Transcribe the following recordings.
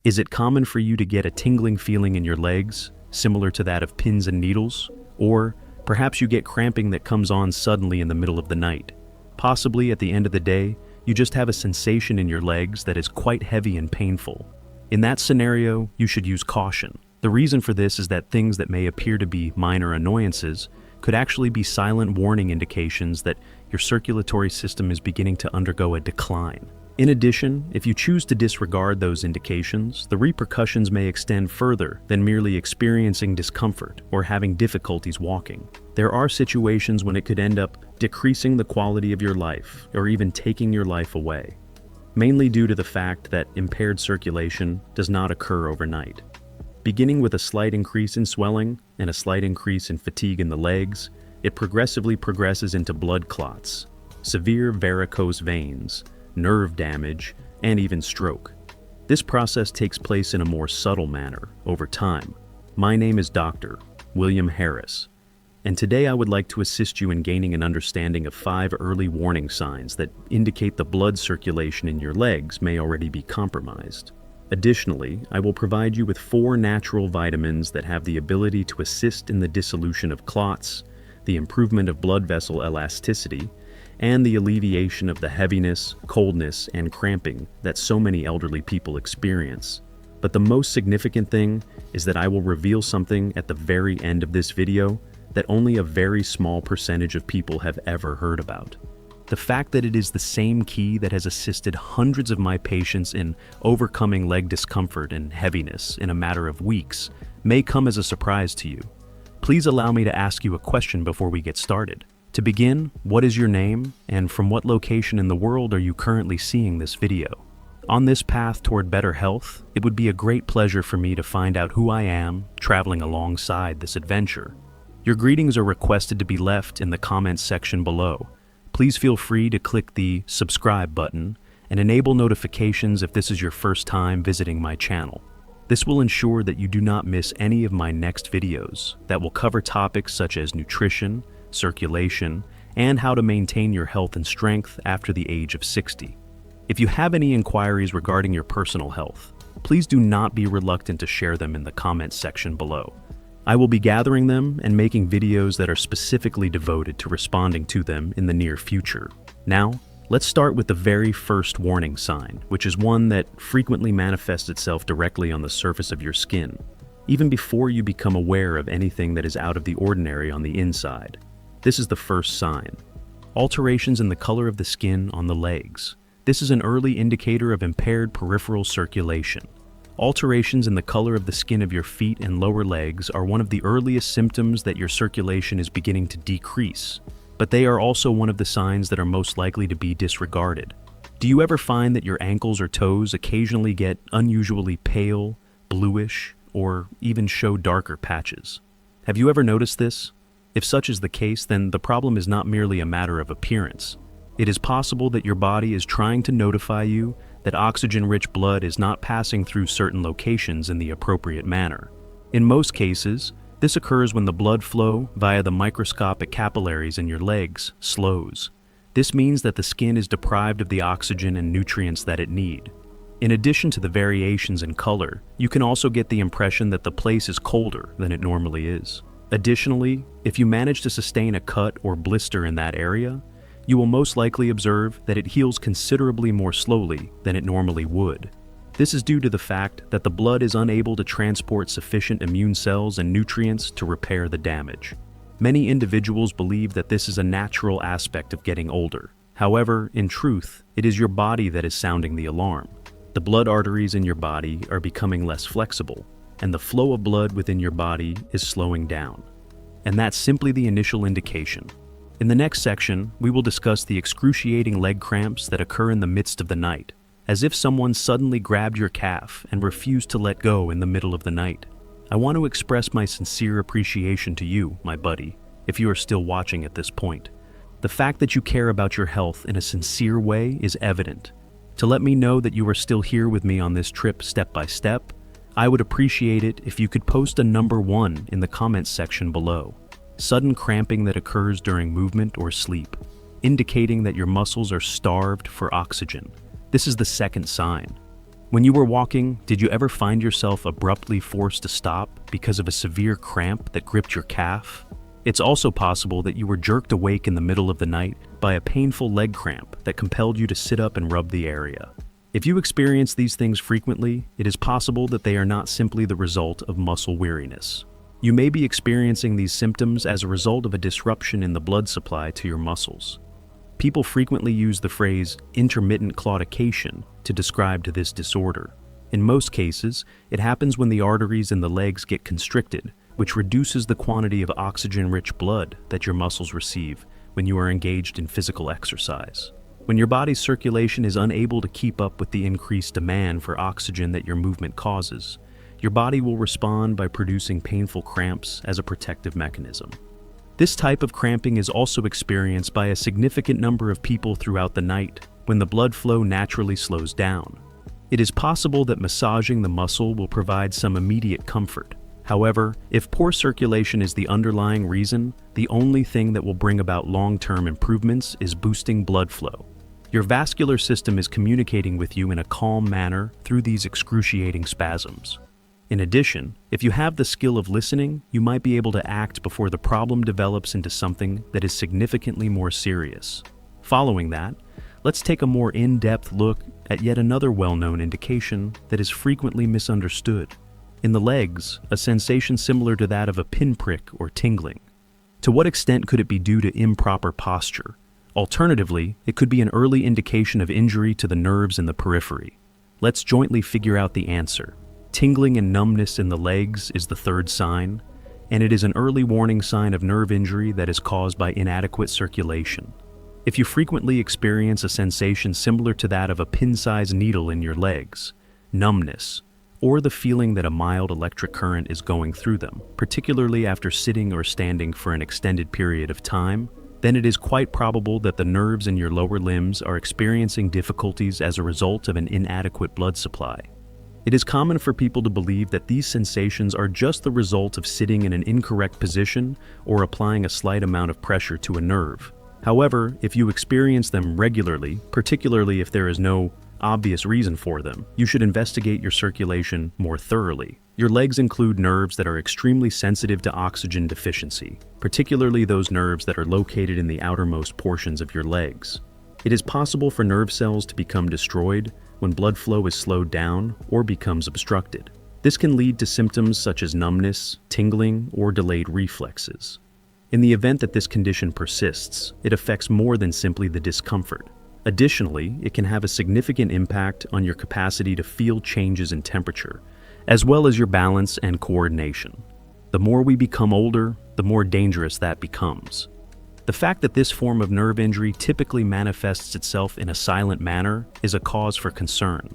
Is it common for you to get a tingling feeling in your legs, similar to that of pins and needles? Or perhaps you get cramping that comes on suddenly in the middle of the night. Possibly at the end of the day, you just have a sensation in your legs that is quite heavy and painful. In that scenario, you should use caution. The reason for this is that things that may appear to be minor annoyances could actually be silent warning indications that your circulatory system is beginning to undergo a decline. In addition, if you choose to disregard those indications, the repercussions may extend further than merely experiencing discomfort or having difficulties walking. There are situations when it could end up decreasing the quality of your life or even taking your life away, mainly due to the fact that impaired circulation does not occur overnight. Beginning with a slight increase in swelling and a slight increase in fatigue in the legs, it progressively progresses into blood clots, severe varicose veins, nerve damage, and even stroke. This process takes place in a more subtle manner over time. My name is Dr. William Harris, and today I would like to assist you in gaining an understanding of 5 early warning signs that indicate the blood circulation in your legs may already be compromised. Additionally, I will provide you with 4 natural vitamins that have the ability to assist in the dissolution of clots, the improvement of blood vessel elasticity, and the alleviation of the heaviness, coldness, and cramping that so many elderly people experience. But the most significant thing is that I will reveal something at the very end of this video that only a very small percentage of people have ever heard about. The fact that it is the same key that has assisted hundreds of my patients in overcoming leg discomfort and heaviness in a matter of weeks may come as a surprise to you. Please allow me to ask you a question before we get started. To begin, what is your name, and from what location in the world are you currently seeing this video? On this path toward better health, it would be a great pleasure for me to find out who I am traveling alongside this adventure. Your greetings are requested to be left in the comments section below. Please feel free to click the subscribe button and enable notifications if this is your first time visiting my channel. This will ensure that you do not miss any of my next videos that will cover topics such as nutrition, circulation, and how to maintain your health and strength after the age of 60. If you have any inquiries regarding your personal health, please do not be reluctant to share them in the comments section below. I will be gathering them and making videos that are specifically devoted to responding to them in the near future. Now, let's start with the very first warning sign, which is one that frequently manifests itself directly on the surface of your skin, even before you become aware of anything that is out of the ordinary on the inside. This is the first sign. Alterations in the color of the skin on the legs. This is an early indicator of impaired peripheral circulation. Alterations in the color of the skin of your feet and lower legs are one of the earliest symptoms that your circulation is beginning to decrease, but they are also one of the signs that are most likely to be disregarded. Do you ever find that your ankles or toes occasionally get unusually pale, bluish, or even show darker patches? Have you ever noticed this? If such is the case, then the problem is not merely a matter of appearance. It is possible that your body is trying to notify you that oxygen-rich blood is not passing through certain locations in the appropriate manner. In most cases, this occurs when the blood flow via the microscopic capillaries in your legs slows. This means that the skin is deprived of the oxygen and nutrients that it needs. In addition to the variations in color, you can also get the impression that the place is colder than it normally is. Additionally, if you manage to sustain a cut or blister in that area, you will most likely observe that it heals considerably more slowly than it normally would. This is due to the fact that the blood is unable to transport sufficient immune cells and nutrients to repair the damage. Many individuals believe that this is a natural aspect of getting older. However, in truth, it is your body that is sounding the alarm. The blood arteries in your body are becoming less flexible, and the flow of blood within your body is slowing down. And that's simply the initial indication. In the next section, we will discuss the excruciating leg cramps that occur in the midst of the night, as if someone suddenly grabbed your calf and refused to let go in the middle of the night. I want to express my sincere appreciation to you, my buddy, if you are still watching at this point. The fact that you care about your health in a sincere way is evident. To let me know that you are still here with me on this trip step by step, I would appreciate it if you could post a number 1 in the comments section below. Sudden cramping that occurs during movement or sleep, indicating that your muscles are starved for oxygen. This is the second sign. When you were walking, did you ever find yourself abruptly forced to stop because of a severe cramp that gripped your calf? It's also possible that you were jerked awake in the middle of the night by a painful leg cramp that compelled you to sit up and rub the area. If you experience these things frequently, it is possible that they are not simply the result of muscle weariness. You may be experiencing these symptoms as a result of a disruption in the blood supply to your muscles. People frequently use the phrase intermittent claudication to describe this disorder. In most cases, it happens when the arteries in the legs get constricted, which reduces the quantity of oxygen-rich blood that your muscles receive when you are engaged in physical exercise. When your body's circulation is unable to keep up with the increased demand for oxygen that your movement causes, your body will respond by producing painful cramps as a protective mechanism. This type of cramping is also experienced by a significant number of people throughout the night when the blood flow naturally slows down. It is possible that massaging the muscle will provide some immediate comfort. However, if poor circulation is the underlying reason, the only thing that will bring about long-term improvements is boosting blood flow. Your vascular system is communicating with you in a calm manner through these excruciating spasms. In addition, if you have the skill of listening, you might be able to act before the problem develops into something that is significantly more serious. Following that, let's take a more in-depth look at yet another well-known indication that is frequently misunderstood. In the legs, a sensation similar to that of a pinprick or tingling. To what extent could it be due to improper posture? Alternatively, it could be an early indication of injury to the nerves in the periphery. Let's jointly figure out the answer. Tingling and numbness in the legs is the third sign, and it is an early warning sign of nerve injury that is caused by inadequate circulation. If you frequently experience a sensation similar to that of a pin-sized needle in your legs, numbness, or the feeling that a mild electric current is going through them, particularly after sitting or standing for an extended period of time, then it is quite probable that the nerves in your lower limbs are experiencing difficulties as a result of an inadequate blood supply. It is common for people to believe that these sensations are just the result of sitting in an incorrect position or applying a slight amount of pressure to a nerve. However, if you experience them regularly, particularly if there is no obvious reason for them, you should investigate your circulation more thoroughly. Your legs include nerves that are extremely sensitive to oxygen deficiency, particularly those nerves that are located in the outermost portions of your legs. It is possible for nerve cells to become destroyed when blood flow is slowed down or becomes obstructed. This can lead to symptoms such as numbness, tingling, or delayed reflexes. In the event that this condition persists, it affects more than simply the discomfort. Additionally, it can have a significant impact on your capacity to feel changes in temperature, as well as your balance and coordination. The more we become older, the more dangerous that becomes. The fact that this form of nerve injury typically manifests itself in a silent manner is a cause for concern.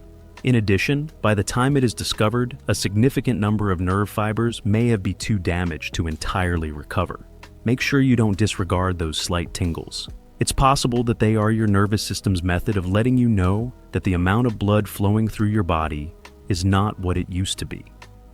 In addition, by the time it is discovered, a significant number of nerve fibers may have been too damaged to entirely recover. Make sure you don't disregard those slight tingles. It's possible that they are your nervous system's method of letting you know that the amount of blood flowing through your body is not what it used to be.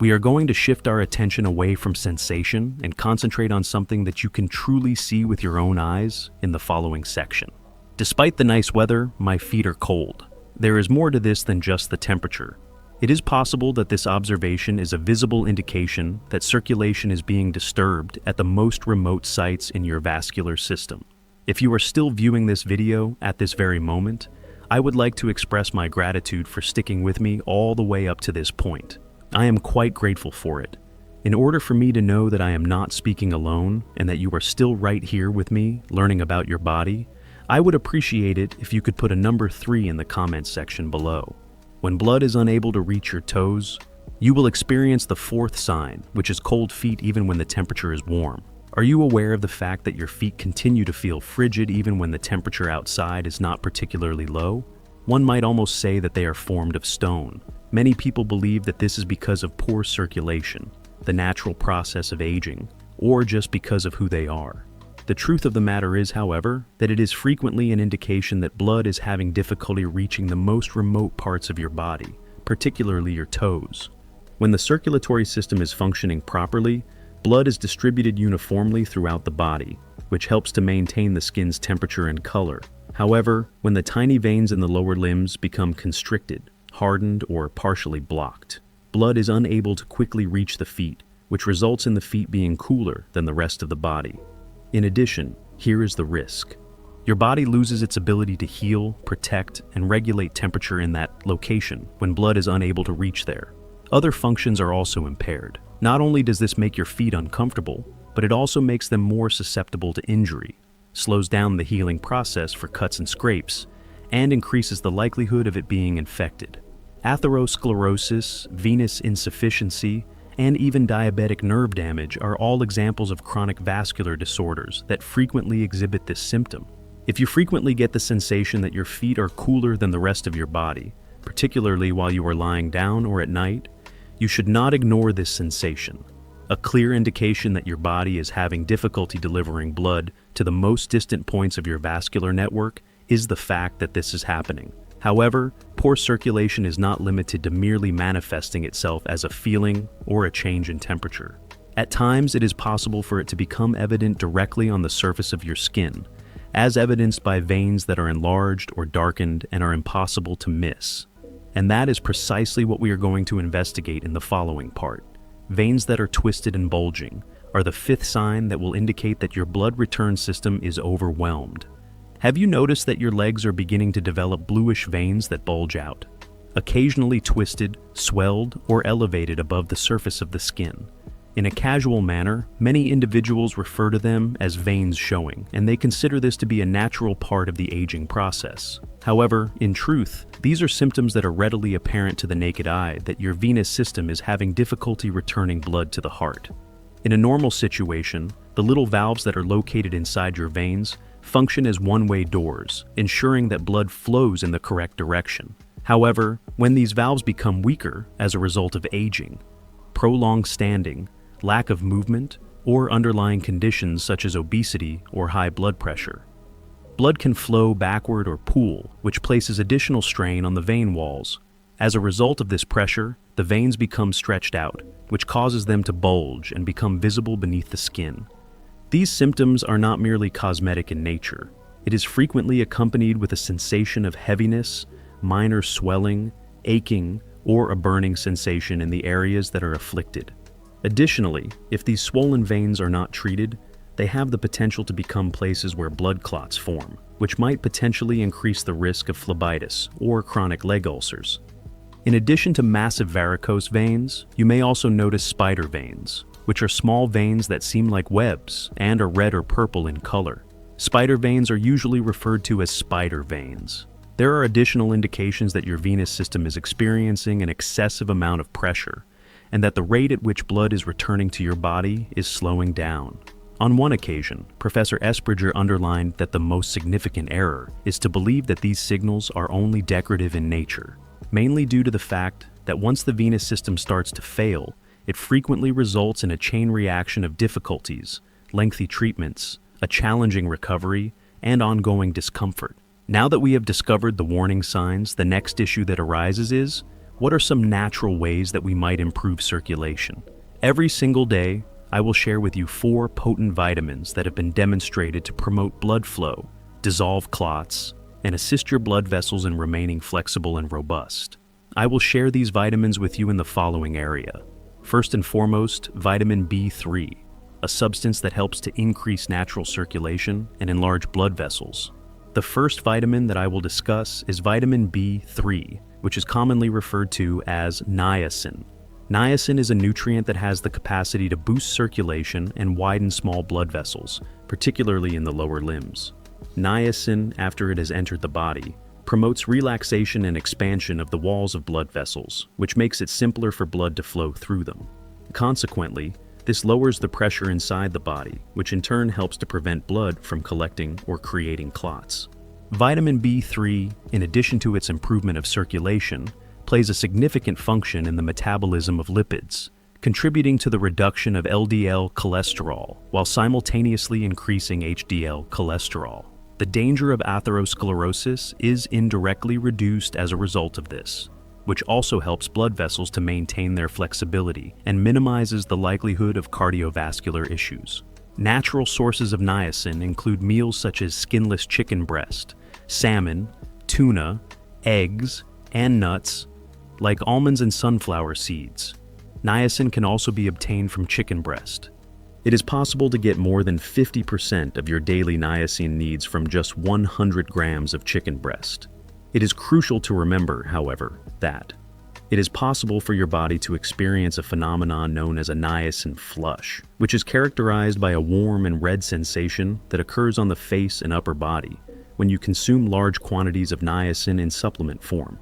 We are going to shift our attention away from sensation and concentrate on something that you can truly see with your own eyes in the following section. Despite the nice weather, my feet are cold. There is more to this than just the temperature. It is possible that this observation is a visible indication that circulation is being disturbed at the most remote sites in your vascular system. If you are still viewing this video at this very moment, I would like to express my gratitude for sticking with me all the way up to this point. I am quite grateful for it. In order for me to know that I am not speaking alone and that you are still right here with me learning about your body, I would appreciate it if you could put a number 3 in the comments section below. When blood is unable to reach your toes, you will experience the 4th sign, which is cold feet even when the temperature is warm. Are you aware of the fact that your feet continue to feel frigid even when the temperature outside is not particularly low? One might almost say that they are formed of stone. Many people believe that this is because of poor circulation, the natural process of aging, or just because of who they are. The truth of the matter is, however, that it is frequently an indication that blood is having difficulty reaching the most remote parts of your body, particularly your toes. When the circulatory system is functioning properly, blood is distributed uniformly throughout the body, which helps to maintain the skin's temperature and color. However, when the tiny veins in the lower limbs become constricted, hardened, or partially blocked. Blood is unable to quickly reach the feet, which results in the feet being cooler than the rest of the body. In addition, here is the risk. Your body loses its ability to heal, protect, and regulate temperature in that location when blood is unable to reach there. Other functions are also impaired. Not only does this make your feet uncomfortable, but it also makes them more susceptible to injury, slows down the healing process for cuts and scrapes, and increases the likelihood of it being infected. Atherosclerosis, venous insufficiency, and even diabetic nerve damage are all examples of chronic vascular disorders that frequently exhibit this symptom. If you frequently get the sensation that your feet are cooler than the rest of your body, particularly while you are lying down or at night, you should not ignore this sensation. A clear indication that your body is having difficulty delivering blood to the most distant points of your vascular network is the fact that this is happening. However, poor circulation is not limited to merely manifesting itself as a feeling or a change in temperature. At times, it is possible for it to become evident directly on the surface of your skin, as evidenced by veins that are enlarged or darkened and are impossible to miss. And that is precisely what we are going to investigate in the following part. Veins that are twisted and bulging are the fifth sign that will indicate that your blood return system is overwhelmed. Have you noticed that your legs are beginning to develop bluish veins that bulge out, occasionally twisted, swelled, or elevated above the surface of the skin? In a casual manner, many individuals refer to them as veins showing, and they consider this to be a natural part of the aging process. However, in truth, these are symptoms that are readily apparent to the naked eye that your venous system is having difficulty returning blood to the heart. In a normal situation, the little valves that are located inside your veins function as one-way doors, ensuring that blood flows in the correct direction. However, when these valves become weaker as a result of aging, prolonged standing, lack of movement, or underlying conditions such as obesity or high blood pressure, blood can flow backward or pool, which places additional strain on the vein walls. As a result of this pressure, the veins become stretched out, which causes them to bulge and become visible beneath the skin. These symptoms are not merely cosmetic in nature. It is frequently accompanied with a sensation of heaviness, minor swelling, aching, or a burning sensation in the areas that are afflicted. Additionally, if these swollen veins are not treated, they have the potential to become places where blood clots form, which might potentially increase the risk of phlebitis or chronic leg ulcers. In addition to massive varicose veins, you may also notice spider veins, which are small veins that seem like webs and are red or purple in color. Spider veins are usually referred to as spider veins. There are additional indications that your venous system is experiencing an excessive amount of pressure, and that the rate at which blood is returning to your body is slowing down. On one occasion, Professor Espriger underlined that the most significant error is to believe that these signals are only decorative in nature, mainly due to the fact that once the venous system starts to fail, it frequently results in a chain reaction of difficulties, lengthy treatments, a challenging recovery, and ongoing discomfort. Now that we have discovered the warning signs, the next issue that arises is, what are some natural ways that we might improve circulation? Every single day, I will share with you 4 potent vitamins that have been demonstrated to promote blood flow, dissolve clots, and assist your blood vessels in remaining flexible and robust. I will share these vitamins with you in the following area. First and foremost, vitamin B3, a substance that helps to increase natural circulation and enlarge blood vessels. The first vitamin that I will discuss is vitamin B3, which is commonly referred to as niacin. Niacin is a nutrient that has the capacity to boost circulation and widen small blood vessels, particularly in the lower limbs. Niacin, after it has entered the body, promotes relaxation and expansion of the walls of blood vessels, which makes it simpler for blood to flow through them. Consequently, this lowers the pressure inside the body, which in turn helps to prevent blood from collecting or creating clots. Vitamin B3, in addition to its improvement of circulation, plays a significant function in the metabolism of lipids, contributing to the reduction of LDL cholesterol while simultaneously increasing HDL cholesterol. The danger of atherosclerosis is indirectly reduced as a result of this, which also helps blood vessels to maintain their flexibility and minimizes the likelihood of cardiovascular issues. Natural sources of niacin include meals such as skinless chicken breast, salmon, tuna, eggs, and nuts, like almonds and sunflower seeds. Niacin can also be obtained from chicken breast. It is possible to get more than 50% of your daily niacin needs from just 100 grams of chicken breast. It is crucial to remember, however, that it is possible for your body to experience a phenomenon known as a niacin flush, which is characterized by a warm and red sensation that occurs on the face and upper body when you consume large quantities of niacin in supplement form.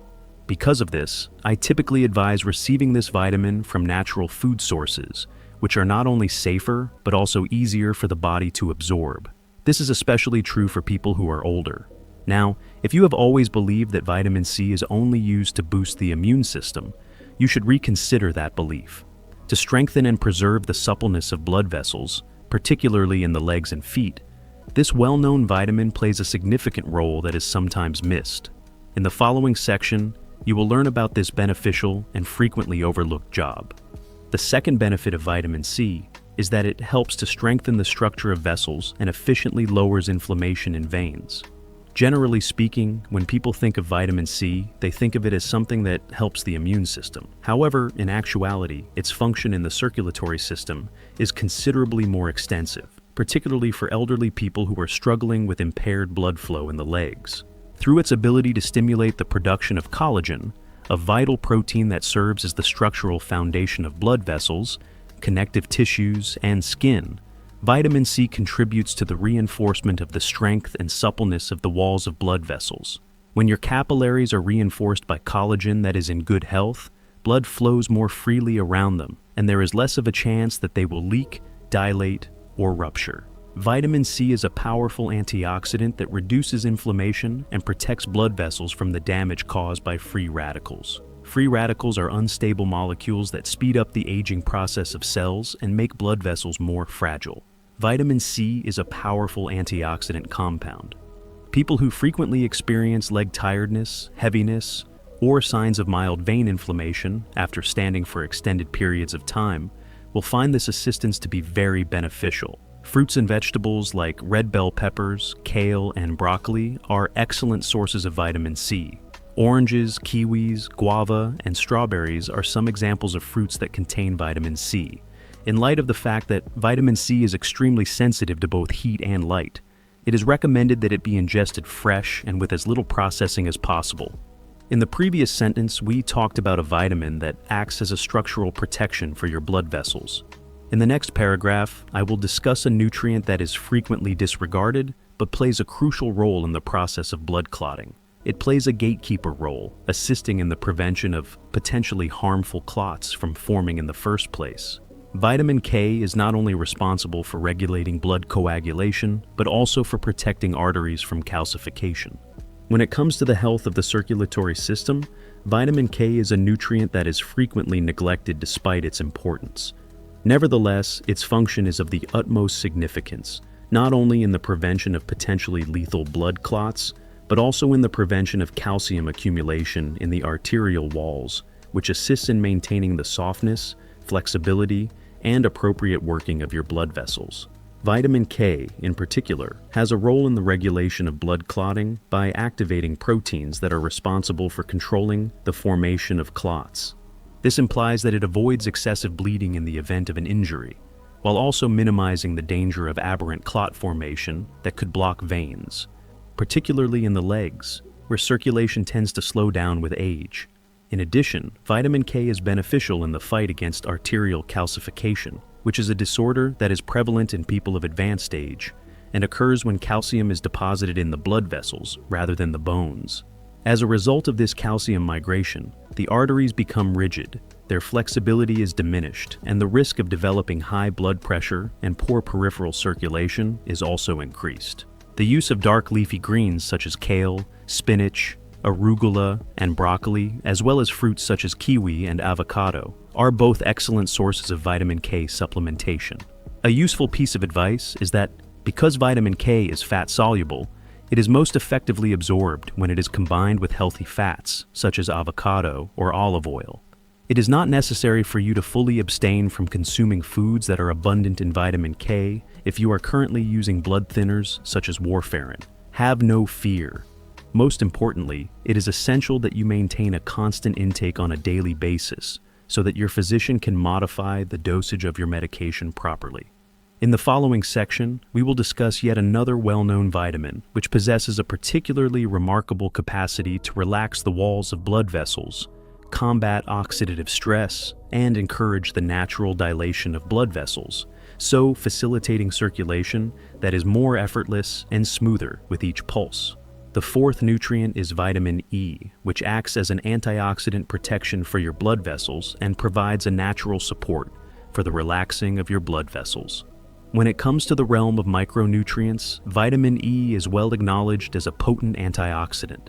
Because of this, I typically advise receiving this vitamin from natural food sources, which are not only safer, but also easier for the body to absorb. This is especially true for people who are older. Now, if you have always believed that vitamin C is only used to boost the immune system, you should reconsider that belief. To strengthen and preserve the suppleness of blood vessels, particularly in the legs and feet, this well-known vitamin plays a significant role that is sometimes missed. In the following section, you will learn about this beneficial and frequently overlooked job. The second benefit of vitamin C is that it helps to strengthen the structure of vessels and efficiently lowers inflammation in veins. Generally speaking, when people think of vitamin C, they think of it as something that helps the immune system. However, in actuality, its function in the circulatory system is considerably more extensive, particularly for elderly people who are struggling with impaired blood flow in the legs. Through its ability to stimulate the production of collagen, a vital protein that serves as the structural foundation of blood vessels, connective tissues, and skin, vitamin C contributes to the reinforcement of the strength and suppleness of the walls of blood vessels. When your capillaries are reinforced by collagen that is in good health, blood flows more freely around them, and there is less of a chance that they will leak, dilate, or rupture. Vitamin C is a powerful antioxidant that reduces inflammation and protects blood vessels from the damage caused by free radicals. Free radicals are unstable molecules that speed up the aging process of cells and make blood vessels more fragile. Vitamin C is a powerful antioxidant compound. People who frequently experience leg tiredness, heaviness, or signs of mild vein inflammation after standing for extended periods of time will find this assistance to be very beneficial. Fruits and vegetables like red bell peppers, kale, and broccoli are excellent sources of vitamin C. Oranges, kiwis, guava, and strawberries are some examples of fruits that contain vitamin C. In light of the fact that vitamin C is extremely sensitive to both heat and light, it is recommended that it be ingested fresh and with as little processing as possible. In the previous sentence, we talked about a vitamin that acts as a structural protection for your blood vessels. In the next paragraph, I will discuss a nutrient that is frequently disregarded but plays a crucial role in the process of blood clotting. It plays a gatekeeper role, assisting in the prevention of potentially harmful clots from forming in the first place. Vitamin K is not only responsible for regulating blood coagulation, but also for protecting arteries from calcification. When it comes to the health of the circulatory system, vitamin K is a nutrient that is frequently neglected despite its importance. Nevertheless, its function is of the utmost significance, not only in the prevention of potentially lethal blood clots, but also in the prevention of calcium accumulation in the arterial walls, which assists in maintaining the softness, flexibility, and appropriate working of your blood vessels. Vitamin K, in particular, has a role in the regulation of blood clotting by activating proteins that are responsible for controlling the formation of clots. This implies that it avoids excessive bleeding in the event of an injury, while also minimizing the danger of aberrant clot formation that could block veins, particularly in the legs, where circulation tends to slow down with age. In addition, vitamin K is beneficial in the fight against arterial calcification, which is a disorder that is prevalent in people of advanced age and occurs when calcium is deposited in the blood vessels rather than the bones. As a result of this calcium migration, the arteries become rigid, their flexibility is diminished, and the risk of developing high blood pressure and poor peripheral circulation is also increased. The use of dark leafy greens such as kale, spinach, arugula, and broccoli, as well as fruits such as kiwi and avocado, are both excellent sources of vitamin K supplementation. A useful piece of advice is that because vitamin K is fat-soluble, it is most effectively absorbed when it is combined with healthy fats, such as avocado or olive oil. It is not necessary for you to fully abstain from consuming foods that are abundant in vitamin K if you are currently using blood thinners such as warfarin. Have no fear. Most importantly, it is essential that you maintain a constant intake on a daily basis so that your physician can modify the dosage of your medication properly. In the following section, we will discuss yet another well-known vitamin which possesses a particularly remarkable capacity to relax the walls of blood vessels, combat oxidative stress, and encourage the natural dilation of blood vessels, so facilitating circulation that is more effortless and smoother with each pulse. The fourth nutrient is vitamin E, which acts as an antioxidant protection for your blood vessels and provides a natural support for the relaxing of your blood vessels. When it comes to the realm of micronutrients, vitamin E is well acknowledged as a potent antioxidant.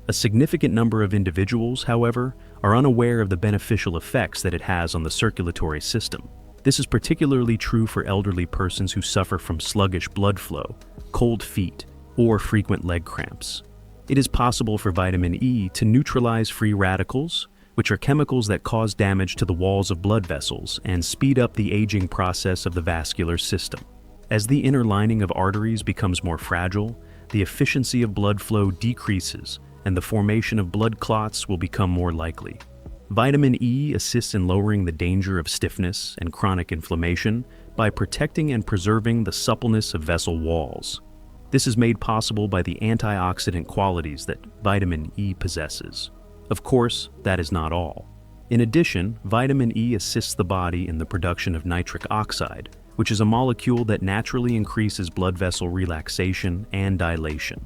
A significant number of individuals, however, are unaware of the beneficial effects that it has on the circulatory system. This is particularly true for elderly persons who suffer from sluggish blood flow, cold feet, or frequent leg cramps. It is possible for vitamin E to neutralize free radicals, which are chemicals that cause damage to the walls of blood vessels and speed up the aging process of the vascular system. As the inner lining of arteries becomes more fragile, the efficiency of blood flow decreases and the formation of blood clots will become more likely. Vitamin E assists in lowering the danger of stiffness and chronic inflammation by protecting and preserving the suppleness of vessel walls. This is made possible by the antioxidant qualities that vitamin E possesses. Of course, that is not all. In addition, vitamin E assists the body in the production of nitric oxide, which is a molecule that naturally increases blood vessel relaxation and dilation.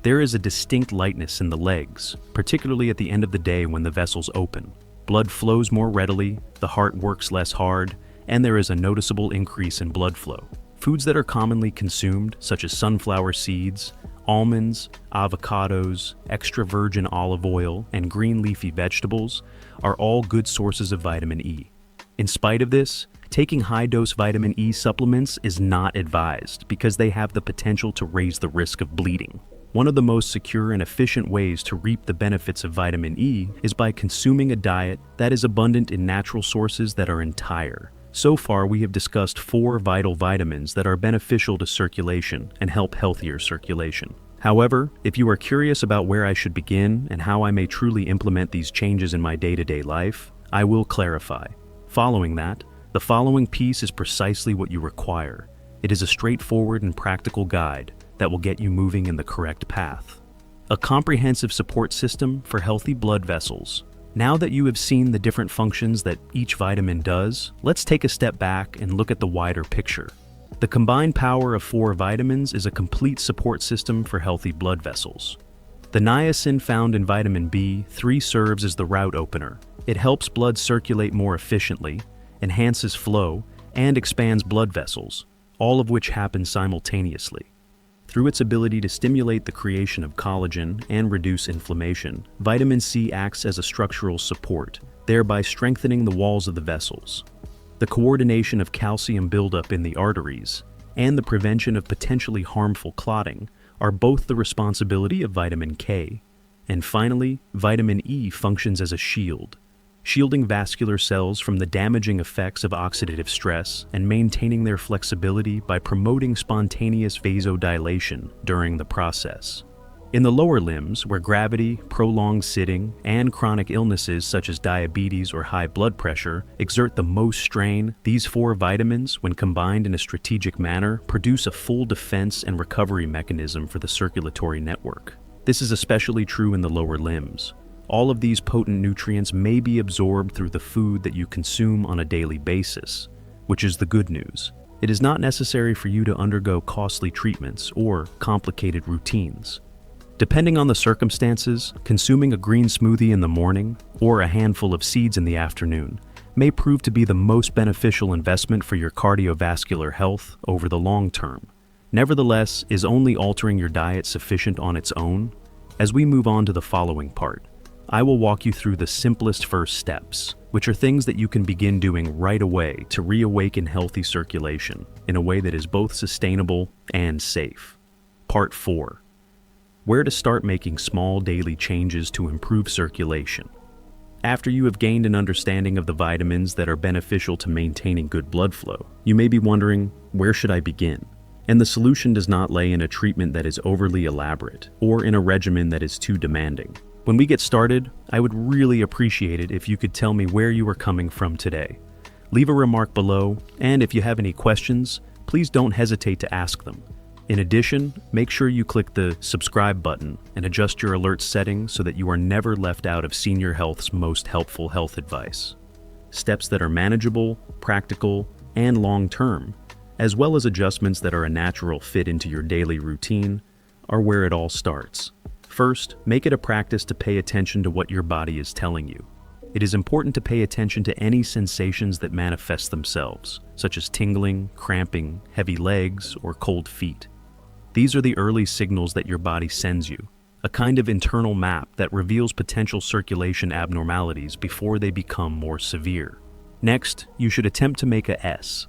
There is a distinct lightness in the legs, particularly at the end of the day when the vessels open. Blood flows more readily, the heart works less hard, and there is a noticeable increase in blood flow. Foods that are commonly consumed, such as sunflower seeds, almonds, avocados, extra virgin olive oil, and green leafy vegetables, are all good sources of vitamin E. In spite of this, taking high-dose vitamin E supplements is not advised because they have the potential to raise the risk of bleeding. One of the most secure and efficient ways to reap the benefits of vitamin E is by consuming a diet that is abundant in natural sources that are entire. So far, we have discussed 4 vital vitamins that are beneficial to circulation and help healthier circulation. However, if you are curious about where I should begin and how I may truly implement these changes in my day-to-day life, I will clarify. Following that, the following piece is precisely what you require. It is a straightforward and practical guide that will get you moving in the correct path. A comprehensive support system for healthy blood vessels. Now that you have seen the different functions that each vitamin does, let's take a step back and look at the wider picture. The combined power of 4 vitamins is a complete support system for healthy blood vessels. The niacin found in vitamin B3 serves as the route opener. It helps blood circulate more efficiently, enhances flow, and expands blood vessels, all of which happen simultaneously. Through its ability to stimulate the creation of collagen and reduce inflammation, vitamin C acts as a structural support, thereby strengthening the walls of the vessels. The coordination of calcium buildup in the arteries and the prevention of potentially harmful clotting are both the responsibility of vitamin K. And finally, vitamin E functions as a shield, shielding vascular cells from the damaging effects of oxidative stress and maintaining their flexibility by promoting spontaneous vasodilation during the process. In the lower limbs, where gravity, prolonged sitting, and chronic illnesses such as diabetes or high blood pressure exert the most strain, these 4 vitamins, when combined in a strategic manner, produce a full defense and recovery mechanism for the circulatory network. This is especially true in the lower limbs. All of these potent nutrients may be absorbed through the food that you consume on a daily basis, which is the good news. It is not necessary for you to undergo costly treatments or complicated routines. Depending on the circumstances, consuming a green smoothie in the morning or a handful of seeds in the afternoon may prove to be the most beneficial investment for your cardiovascular health over the long term. Nevertheless, is only altering your diet sufficient on its own? As we move on to the following part, I will walk you through the simplest first steps, which are things that you can begin doing right away to reawaken healthy circulation in a way that is both sustainable and safe. Part 4. Where to start making small daily changes to improve circulation. After you have gained an understanding of the vitamins that are beneficial to maintaining good blood flow, you may be wondering, where should I begin? And the solution does not lay in a treatment that is overly elaborate or in a regimen that is too demanding. When we get started, I would really appreciate it if you could tell me where you are coming from today. Leave a remark below, and if you have any questions, please don't hesitate to ask them. In addition, make sure you click the subscribe button and adjust your alerts settings so that you are never left out of Senior Health's most helpful health advice. Steps that are manageable, practical, and long-term, as well as adjustments that are a natural fit into your daily routine, are where it all starts. First, make it a practice to pay attention to what your body is telling you. It is important to pay attention to any sensations that manifest themselves, such as tingling, cramping, heavy legs, or cold feet. These are the early signals that your body sends you, a kind of internal map that reveals potential circulation abnormalities before they become more severe. Next, you should attempt to make a S,